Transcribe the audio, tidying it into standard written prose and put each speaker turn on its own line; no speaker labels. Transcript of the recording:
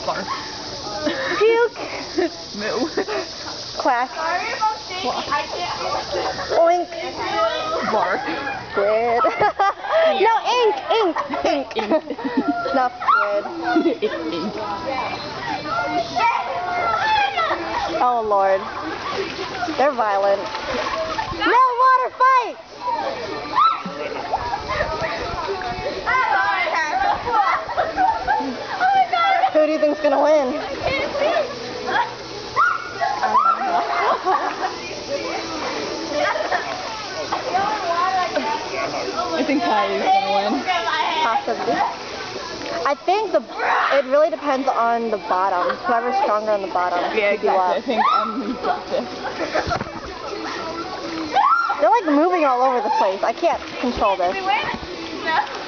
Bark.
Puke.
Moo.
Quack. Oink.
Bark.
Squid. No, ink. Not squid.
It's ink.
Oh Lord. They're violent. No water fight! Who do you think's gonna win?
I think Kylie's gonna win.
Possibly. I think it really depends on the bottom. Whoever's stronger on the bottom.
Yeah,
keep you
exactly.
up.
I think Emily's got this.
They're like moving all over the place. I can't control this.
No.